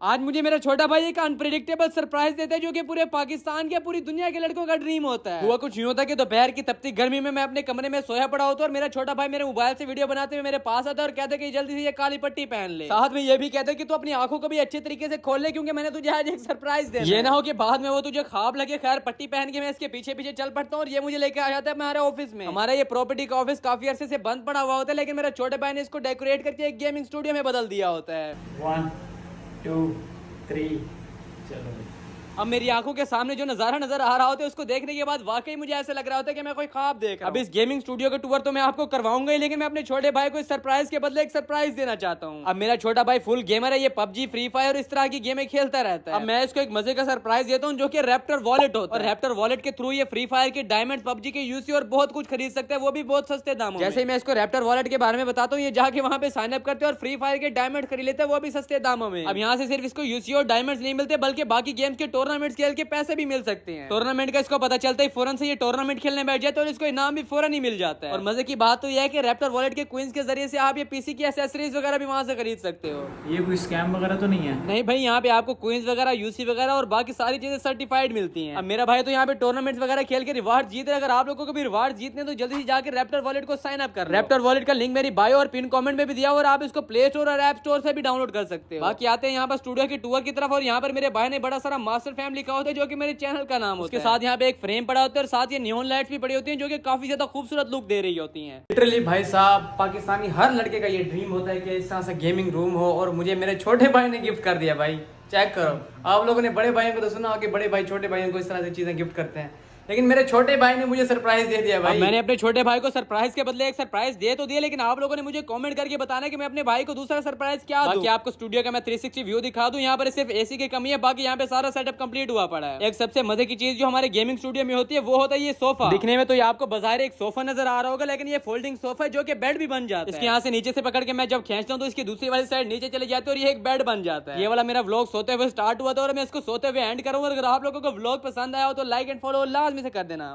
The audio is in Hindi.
आज मुझे मेरा छोटा भाई एक अनप्रेडिक्टेबल सरप्राइज देता है जो कि पूरे पाकिस्तान के पूरी दुनिया के लड़कों का ड्रीम होता है। हुआ कुछ यूं था कि दोपहर की तपती गर्मी में मैं अपने कमरे में सोया पड़ा होता और मेरा छोटा भाई मेरे मोबाइल से वीडियो बनाते हुए मेरे पास आता और कहता कि जल्दी से ये काली पट्टी पहन ले। साथ में ये भी कहता कि तू अपनी आंखों को भी अच्छे तरीके से खोल ले क्योंकि मैंने तुझे आज एक सरप्राइज देना है। ये ना हो कि बाद में वो तुझे ख्वाब लगे। खैर पट्टी पहन के मैं इसके पीछे पीछे चल पड़ता हूँ और ये मुझे लेके आ जाता है हमारे ऑफिस में। हमारा ये प्रॉपर्टी का ऑफिस काफी अरसे से बंद पड़ा हुआ होता है लेकिन मेरा छोटे भाई ने इसको डेकोरेट करके एक गेमिंग स्टूडियो में बदल दिया होता है। 1 2 3 चलो। अब मेरी आंखों के सामने जो नजारा नजर आ रहा होता है उसको देखने के बाद वाकई मुझे ऐसा लग रहा होता है कि मैं कोई ख्वाब देख रहा हूं। अब इस गेमिंग स्टूडियो का टूर तो मैं आपको करवाऊंगा ही लेकिन मैं अपने छोटे भाई को इस सरप्राइज के बदले एक सरप्राइज देना चाहता हूं। अब मेरा छोटा भाई फुल गेमर है, ये पबजी फ्री फायर इस तरह की गेमें खेलता रहता है। अब मैं इसको एक मजे का सरप्राइज देता हूँ जो कि रैप्टर वॉलेट होता है और रैप्टर वॉलेट के थ्रू ये फ्री फायर के डायमंड, पबजी के यूसी और बहुत कुछ खरीद सकता है, वो भी बहुत सस्ते दामों में। जैसे मैं इसको रैप्टर वॉलेट के बारे में बताता हूँ, ये जाके वहाँ पे साइन अप करते हैं और फ्री फायर के डायमंड खरीद लेते हैं, वो भी सस्ते दामों में। अब यहाँ से सिर्फ इसको यूसी और डायमंड नहीं मिलते बल्कि बाकी गेम्स के टूर्नामेंट खेल के पैसे भी मिल सकते हैं। टूर्नामेंट का इसको पता चलता है फौरन से ये टूर्नामेंट खेलने बैठ जाता है और इसको इनाम भी फौरन ही मिल जाता है। और मजे की बात तो यह है कि रैप्टर वॉलेट के क्विंस के जरिए से आप ये पीसी की एक्सेसरीज वगैरह भी वहां से खरीद सकते हो। ये कोई स्कैम वगैरह तो नहीं है? नहीं भाई, यहाँ पे आपको क्विंस वगैरह, यूसी वगैरह और बाकी सारी चीजें सर्टिफाइड मिलती हैं। अब मेरा भाई तो यहाँ पे टूर्नामेंट वगैरह खेल के रिवार्ड जीत रहे। अगर आप लोगों को भी रिवार्ड जीतने तो जल्दी से जाकर रैप्टर वॉलेट को साइन अप कर। रैप्टर वॉलेट का लिंक मेरी बायो और पिन कमेंट में भी दिया और आप इसको प्ले स्टोर और ऐप स्टोर से भी डाउनलोड कर सकते हो। बाकी आते हैं यहाँ पर स्टूडियो की टूर की तरफ और यहाँ पर मेरे भाई ने बड़ा सारा मास्टर फैम लिखा होता है जो कि मेरे चैनल का नाम होता है। उसके साथ यहाँ पे एक फ्रेम पड़ा होता है और साथ ये नियॉन लाइट्स भी पड़ी होती हैं जो कि काफी ज्यादा खूबसूरत लुक दे रही होती हैं। लिटरली भाई साहब, पाकिस्तानी हर लड़के का ये ड्रीम होता है कि इस तरह से गेमिंग रूम हो और मुझे मेरे छोटे भाई ने गिफ्ट कर दिया। भाई चेक करो, आप लोगों ने बड़े भाइयों को तो सुना हो कि बड़े भाई छोटे भाइयों को इस तरह से चीजें गिफ्ट करते हैं, लेकिन मेरे छोटे भाई ने मुझे सरप्राइज दे दिया भाई। मैंने अपने छोटे भाई को सरप्राइज के बदले एक सरप्राइज दे तो दिया, लेकिन आप लोगों ने मुझे कमेंट करके बताना कि मैं अपने भाई को दूसरा सरप्राइज क्या दूं। बाकी आपको स्टूडियो का मैं 360 व्यू दिखा दूं। यहाँ पर सिर्फ एसी की कमी है, बाकी यहाँ पे सारा सेटअप कंप्लीट हुआ पड़ा है। एक सबसे मजे की चीज जो हमारे गेमिंग स्टूडियो में होती है वो होता है ये सोफा। दिखने में तो ये आपको बाजार एक सोफा नजर आ रहा होगा लेकिन ये फोल्डिंग सोफा है जो कि बेड भी बन जाता है। इसके यहाँ से नीचे से पकड़ के मैं जब खींचता हूँ तो इसकी दूसरी वाली साइड नीचे चले जाती है और ये एक बेड बन जाता है। ये वाला मेरा व्लॉग सोते हुए स्टार्ट हुआ था और मैं इसको सोते हुए एंड करूंगा। अगर आप लोगों को व्लॉग पसंद आया हो तो लाइक एंड फॉलो लाजमी से कर देना।